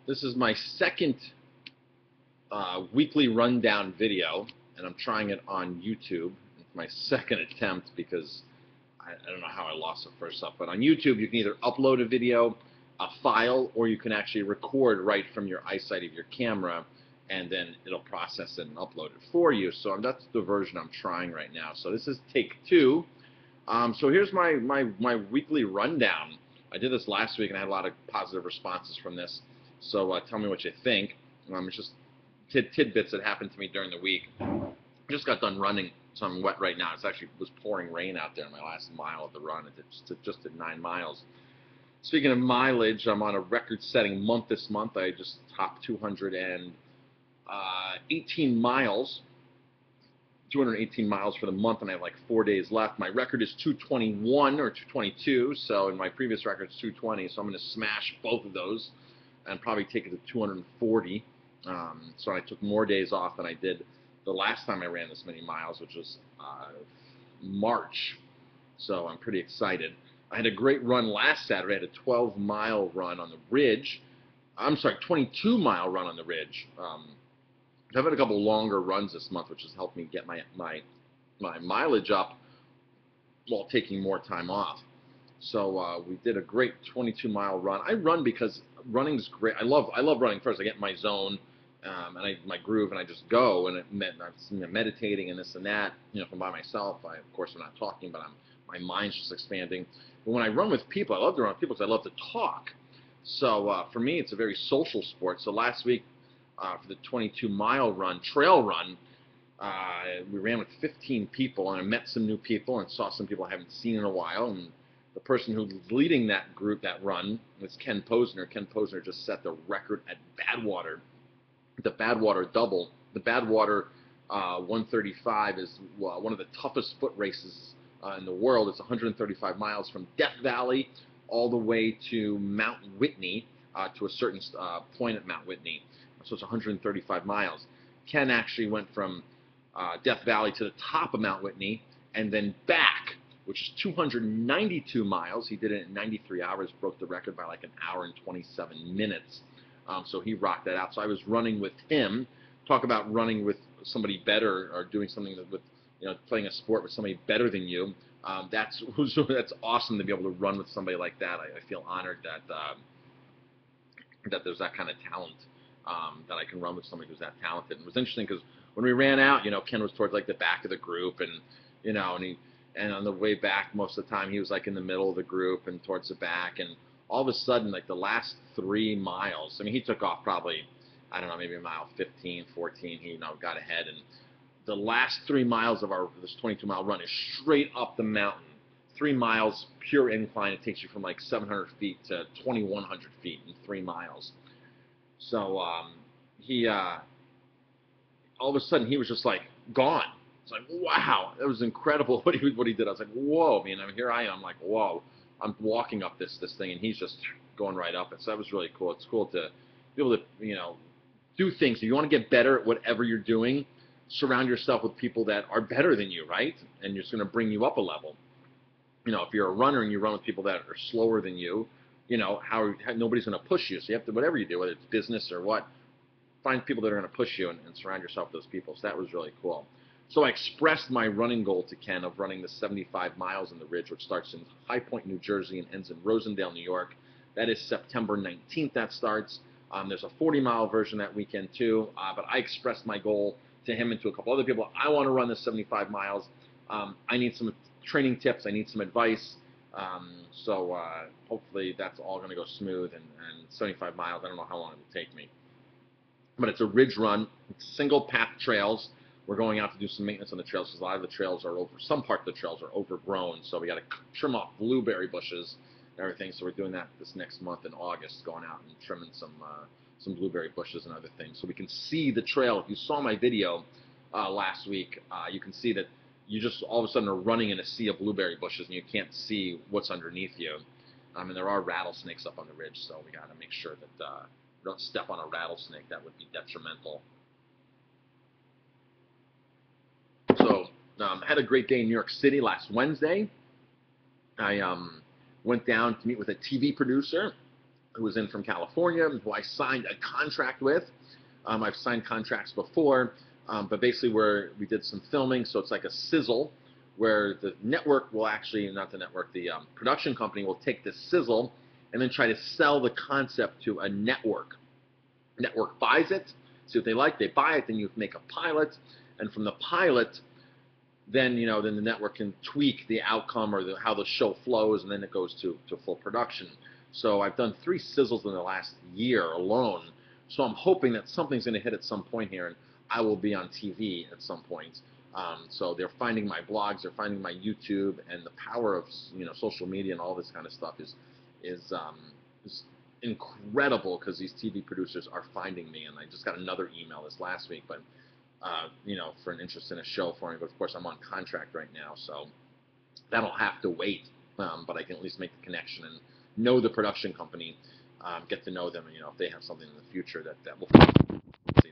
This is my second weekly rundown video, and I'm trying it on YouTube. It's my second attempt because I don't know how I lost the first up. But on YouTube, you can either upload a video, a file, or you can actually record right from your eyesight of your camera, and then it'll process it and upload it for you. So that's the version I'm trying right now. So this is take two. So here's my weekly rundown. I did this last week, and I had a lot of positive responses from this. So tell me what you think. It's just tidbits that happened to me during the week. I just got done running, so I'm wet right now. It was pouring rain out there in my last mile of the run. It just did 9 miles. Speaking of mileage, I'm on a record-setting month this month. I just topped 218 miles. 218 miles for the month, and I have like 4 days left. My record is 221 or 222, so in my previous record it's 220, so I'm going to smash both of those and probably take it to 240. So I took more days off than I did the last time I ran this many miles, which was March. So I'm pretty excited. I had a great run last Saturday. I had a 12-mile run on the ridge. I'm sorry, 22-mile run on the ridge. I've had a couple longer runs this month, which has helped me get my mileage up while taking more time off. So we did a great 22-mile run. I run because running's great. I love running. First, I get in my zone and my groove, and I just go. And I'm meditating and this and that. You know, if I'm by myself, of course I'm not talking, but my mind's just expanding. But when I run with people, I love to run with people because I love to talk. So for me, it's a very social sport. So last week, for the 22-mile run, trail run, we ran with 15 people, and I met some new people and saw some people I haven't seen in a while. And the person who's leading that group, that run, was Ken Posner. Ken Posner just set the record at Badwater, the Badwater double. The Badwater 135 is one of the toughest foot races in the world. It's 135 miles from Death Valley all the way to Mount Whitney, to a certain point at Mount Whitney. So it's 135 miles. Ken actually went from Death Valley to the top of Mount Whitney and then back, which is 292 miles. He did it in 93 hours, broke the record by like 1 hour and 27 minutes. So he rocked that out. So I was running with him. Talk about running with somebody better, or doing something with, playing a sport with somebody better than you. That's awesome to be able to run with somebody like that. I feel honored that there's that kind of talent. That I can run with somebody who's that talented. And it was interesting because when we ran out, Ken was towards like the back of the group, and on the way back, most of the time he was like in the middle of the group and towards the back. And all of a sudden, like the last 3 miles, I mean, he took off probably, I don't know, maybe mile 15, 14. He got ahead, and the last 3 miles of this 22-mile run is straight up the mountain. 3 miles pure incline. It takes you from like 700 feet to 2,100 feet in 3 miles. So he all of a sudden he was just like gone. It's like, wow, that was incredible what he did. I was like, whoa, here I am, like, whoa, I'm walking up this thing, and he's just going right up it. So that was really cool. It's cool to be able to do things. If you want to get better at whatever you're doing, surround yourself with people that are better than you, right? And it's going to bring you up a level. If you're a runner and you run with people that are slower than you, how nobody's going to push you. So you have to, whatever you do, whether it's business or what, find people that are going to push you and surround yourself with those people. So that was really cool. So I expressed my running goal to Ken of running the 75 miles on the ridge, which starts in High Point, New Jersey, and ends in Rosendale, New York. That is September 19th that starts. There's a 40-mile version that weekend too, but I expressed my goal to him and to a couple other people. I want to run this 75 miles. I need some training tips. I need some advice. So hopefully that's all going to go smooth, and 75 miles, I don't know how long it will take me. But it's a ridge run, single path trails. We're going out to do some maintenance on the trails because a lot of the trails are some part of the trails are overgrown, so we got to trim off blueberry bushes and everything. So we're doing that this next month in August, going out and trimming some blueberry bushes and other things, so we can see the trail. If you saw my video last week, you can see that you just all of a sudden are running in a sea of blueberry bushes and you can't see what's underneath you. And there are rattlesnakes up on the ridge, so we got to make sure that we don't step on a rattlesnake. That would be detrimental. So had a great day in New York City last Wednesday. I went down to meet with a TV producer who was in from California, who I signed a contract with. I've signed contracts before, but basically where we did some filming, so it's like a sizzle, where the network will actually, not the network, the production company will take this sizzle and then try to sell the concept to a network. Network buys it, see what they like, they buy it, then you make a pilot, and from the pilot, then then the network can tweak the outcome or how the show flows, and then it goes to full production. So I've done 3 sizzles in the last year alone. So I'm hoping that something's going to hit at some point here, and I will be on TV at some point. So they're finding my blogs, they're finding my YouTube, and the power of social media and all this kind of stuff is incredible, because these TV producers are finding me. And I just got another email this last week, but for an interest in a show for me. But of course, I'm on contract right now, so that'll have to wait. But I can at least make the connection and know the production company, get to know them, and if they have something in the future that will see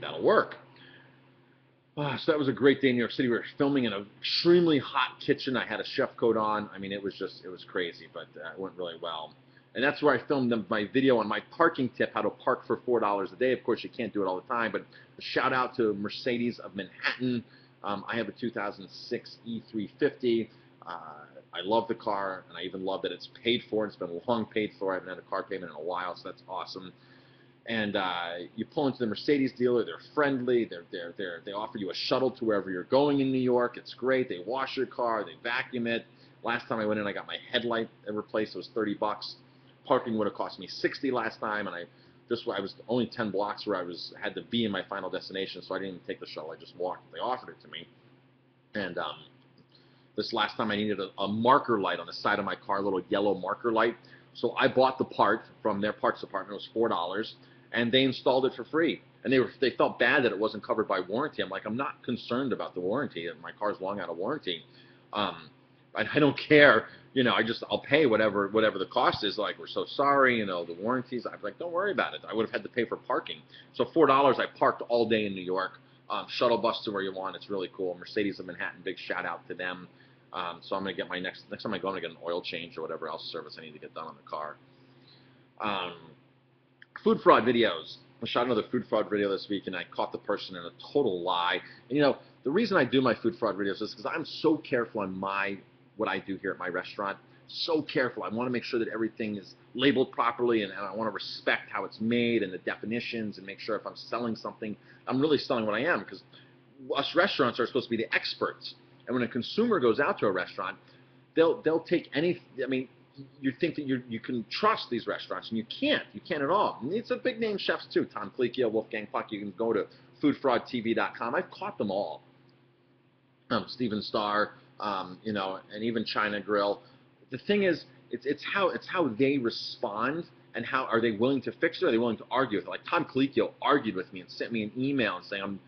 that'll work. So that was a great day in New York City. We were filming in an extremely hot kitchen. I had a chef coat on. I mean, it was crazy, but it went really well. And that's where I filmed my video on my parking tip, how to park for $4 a day. Of course, you can't do it all the time, but a shout out to Mercedes of Manhattan. I have a 2006 E350. I love the car, and I even love that it's paid for. It's been long paid for. I haven't had a car payment in a while, so that's awesome. And you pull into the Mercedes dealer. They're friendly. They offer you a shuttle to wherever you're going in New York. It's great. They wash your car. They vacuum it. Last time I went in, I got my headlight replaced. It was $30. Parking would have cost me $60 last time, and I was only 10 blocks where I had to be in my final destination, so I didn't even take the shuttle. I just walked. They offered it to me. And this last time I needed a marker light on the side of my car, a little yellow marker light. So I bought the part from their parts department. It was $4, and they installed it for free. And they felt bad that it wasn't covered by warranty. I'm like, I'm not concerned about the warranty. My car's long out of warranty. I don't care. I'll pay whatever the cost is. Like, we're so sorry, the warranties. I'm like, don't worry about it. I would have had to pay for parking. So $4, I parked all day in New York. Shuttle bus to where you want. It's really cool. Mercedes of Manhattan, big shout out to them. So I'm gonna get my next time I go, I'm gonna get an oil change or whatever else service I need to get done on the car. Food fraud videos. I shot another food fraud video this week, and I caught the person in a total lie. And the reason I do my food fraud videos is because I'm so careful on what I do here at my restaurant. So careful. I want to make sure that everything is labeled properly, and I want to respect how it's made and the definitions, and make sure if I'm selling something, I'm really selling what I am, because us restaurants are supposed to be the experts. And when a consumer goes out to a restaurant, they'll take any. I mean, you think that you can trust these restaurants, and you can't. You can't at all. And it's a big name chefs too. Tom Colicchio, Wolfgang Puck. You can go to foodfraudtv.com. I've caught them all. Steven Starr, and even China Grill. The thing is, it's how they respond, and how are they willing to fix it? Are they willing to argue with it? Like Tom Colicchio argued with me and sent me an email and saying,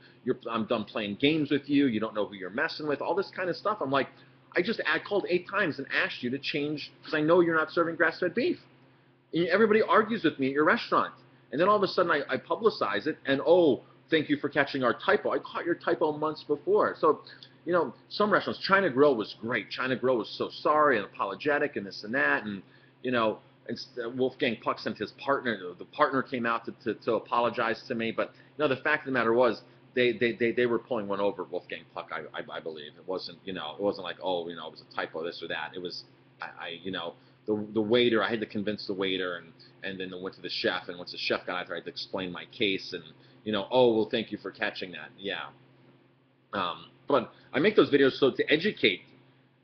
I'm done playing games with you. You don't know who you're messing with. All this kind of stuff. I'm like, I called 8 times and asked you to change, because I know you're not serving grass-fed beef. And everybody argues with me at your restaurant, and then all of a sudden I publicize it, and thank you for catching our typo. I caught your typo months before. So, some restaurants, China Grill was great. China Grill was so sorry and apologetic and this and that, and Wolfgang Puck sent his partner. The partner came out to apologize to me, but the fact of the matter was, they were pulling one over Wolfgang Puck. I believe it wasn't it wasn't like it was a typo, this or that. It was the waiter. I had to convince the waiter, and then I went to the chef, and once the chef got out there, I had to explain my case, and well, thank you for catching that. Yeah. But I make those videos so to educate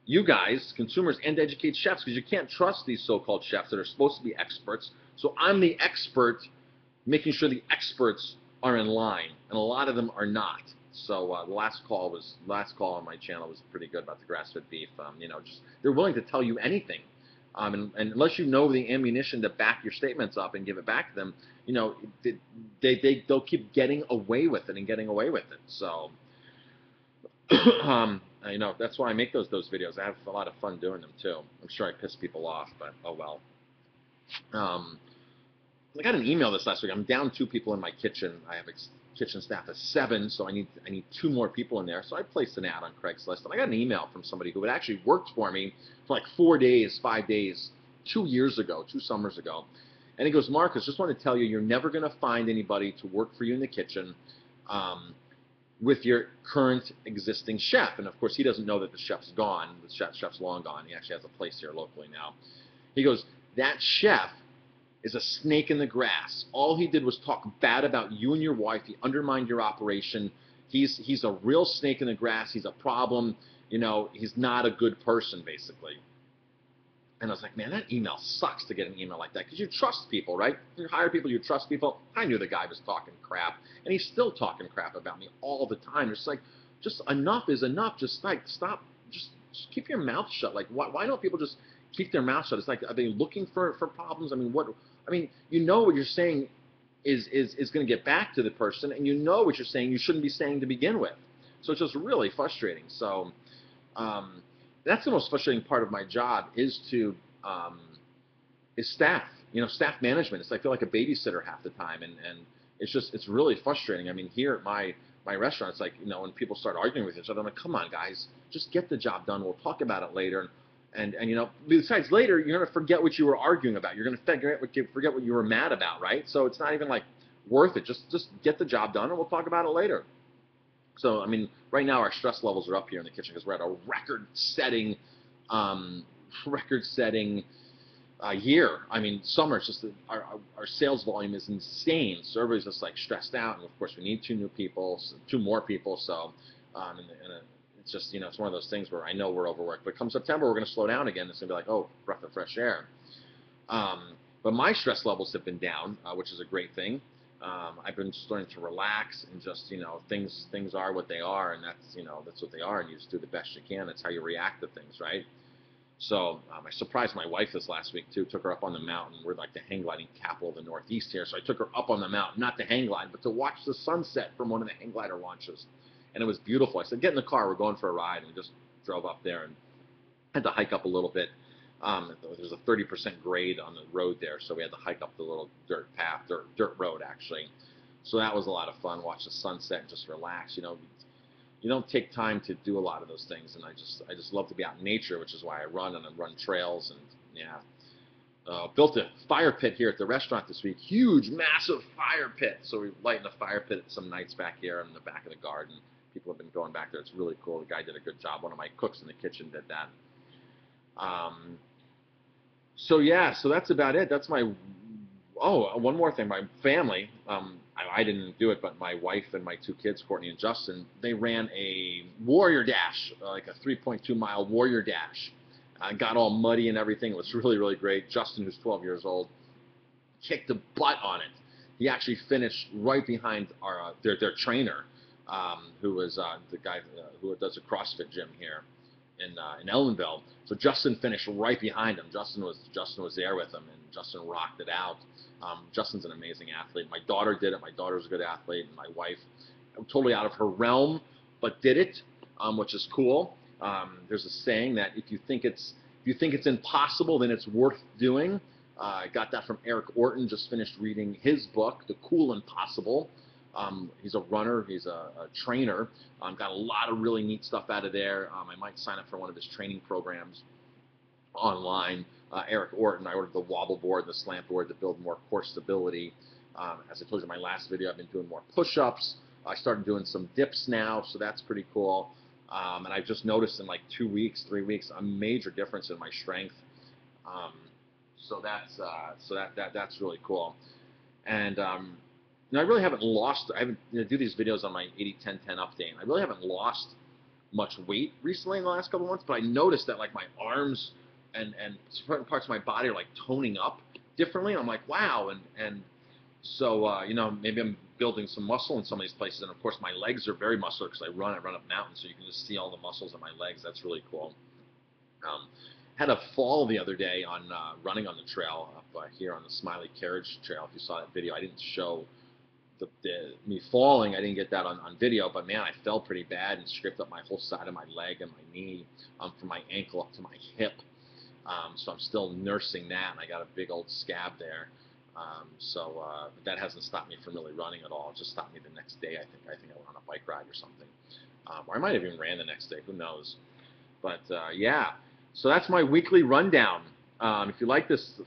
you guys, consumers, and to educate chefs, because you can't trust these so-called chefs that are supposed to be experts. So I'm the expert, making sure the experts are in line, and a lot of them are not. So the last call on my channel was pretty good about the grass-fed beef. They're willing to tell you anything, and unless you know the ammunition to back your statements up and give it back to them, they'll keep getting away with it. So. That's why I make those videos. I have a lot of fun doing them too. I'm sure I piss people off, but oh well. I got an email this last week. I'm down 2 people in my kitchen. I have a kitchen staff of 7, so I need 2 more people in there. So I placed an ad on Craigslist, and I got an email from somebody who had actually worked for me for like 4 days, 5 days, 2 years ago, 2 summers ago. And he goes, Marcus, just want to tell you, you're never going to find anybody to work for you in the kitchen with your current existing chef. And of course, he doesn't know that the chef's gone. The chef's long gone. He actually has a place here locally now. He goes, that chef is a snake in the grass. All he did was talk bad about you and your wife. He undermined your operation. He's a real snake in the grass. He's a problem. You know, he's not a good person, basically. And I was like, man, that email sucks to get an email like that, because you trust people, right? You hire people, you trust people. I knew the guy was talking crap, and he's still talking crap about me all the time. It's like, just enough is enough. Just like, stop, just keep your mouth shut. Like, why don't people just keep their mouth shut? It's like, are they looking for problems? I mean, you know what you're saying is going to get back to the person, and you know what you're saying you shouldn't be saying to begin with. So it's just really frustrating. So, that's the most frustrating part of my job is staff, staff management. It's like I feel like a babysitter half the time, and it's really frustrating. I mean, here at my restaurant, it's like, when people start arguing with each other, I'm like, come on, guys, just get the job done. We'll talk about it later. And besides, later you're gonna forget what you were arguing about. You're gonna forget what you were mad about, right? So it's not even like worth it. Just get the job done, and we'll talk about it later. So, I mean, right now our stress levels are up here in the kitchen because we're at a record-setting year. I mean, summer, it's just our sales volume is insane. So everybody's just like stressed out, and of course we need two more people. So, it's just, it's one of those things where I know we're overworked. But come September, we're going to slow down again. It's going to be like, oh, breath of fresh air. But my stress levels have been down, which is a great thing. I've been starting to relax and just, things are what they are, and that's what they are, and you just do the best you can. That's how you react to things, right? So I surprised my wife this last week too. Took her up on the mountain. We're like the hang gliding capital of the Northeast here, so I took her up on the mountain, not to hang glide, but to watch the sunset from one of the hang glider launches, and it was beautiful. I said, get in the car, we're going for a ride, and we just drove up there and had to hike up a little bit. There's a 30% grade on the road there, so we had to hike up the little dirt road actually. So that was a lot of fun. Watch the sunset and just relax. You don't take time to do a lot of those things, and I just love to be out in nature, which is why I run, and I run trails, and yeah. Built a fire pit here at the restaurant this week. Huge, massive fire pit. So we lighten the fire pit some nights back here in the back of the garden. People have been going back there. It's really cool. The guy did a good job. One of my cooks in the kitchen did that. So yeah, so that's about it. That's my, one more thing. My family, I didn't do it, but my wife and my two kids, Courtney and Justin, they ran a warrior dash, like a 3.2 mile warrior dash. Got all muddy and everything. It was really, really great. Justin, who's 12 years old, kicked the butt on it. He actually finished right behind their trainer, who was the guy who does a CrossFit gym here in Ellenville. So Justin finished right behind him. Justin was there with him, and Justin rocked it out. Justin's an amazing athlete. My daughter did it. My daughter's a good athlete, and my wife, totally out of her realm, but did it, which is cool. There's a saying that if you think it's impossible, then it's worth doing. I got that from Eric Orton. Just finished reading his book, The Cool Impossible. He's a runner. He's a trainer. Got a lot of really neat stuff out of there. I might sign up for one of his training programs online. Eric Orton, I ordered the wobble board, the slant board to build more core stability. As I told you in my last video, I've been doing more push-ups. I started doing some dips now, so that's pretty cool. And I've just noticed in like 3 weeks, a major difference in my strength. So that's really cool. And I really haven't lost. I do these videos on my 80-10-10 update. And I really haven't lost much weight recently in the last couple of months, but I noticed that like my arms and certain parts of my body are like toning up differently. I'm like, wow, and so maybe I'm building some muscle in some of these places, and of course my legs are very muscular because I run up mountains, so you can just see all the muscles in my legs. That's really cool. Had a fall the other day on running on the trail up here on the Smiley Carriage Trail. If you saw that video, I didn't show me falling. I didn't get that on video, but man, I fell pretty bad and scraped up my whole side of my leg and my knee from my ankle up to my hip. So I'm still nursing that, and I got a big old scab there. But that hasn't stopped me from really running at all. It just stopped me the next day. I think I went on a bike ride or something, or I might have even ran the next day. Who knows? But yeah, so that's my weekly rundown. If you like this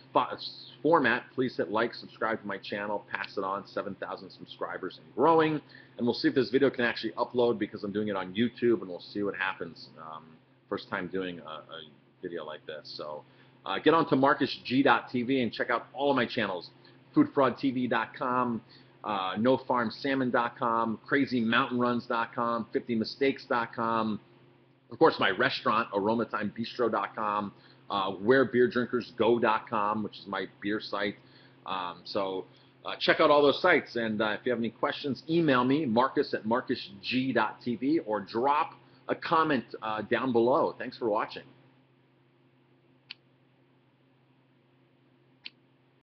format, please hit like, subscribe to my channel, pass it on, 7,000 subscribers and growing. And we'll see if this video can actually upload because I'm doing it on YouTube, and we'll see what happens. First time doing a video like this. So get on to marcusg.tv and check out all of my channels. foodfraudtv.com, nofarmsalmon.com, crazymountainruns.com, 50mistakes.com, of course my restaurant, aromatimebistro.com, wherebeerdrinkersgo.com, which is my beer site. Check out all those sites, and if you have any questions, email me, marcus@marcusg.tv, or drop a comment down below. Thanks for watching.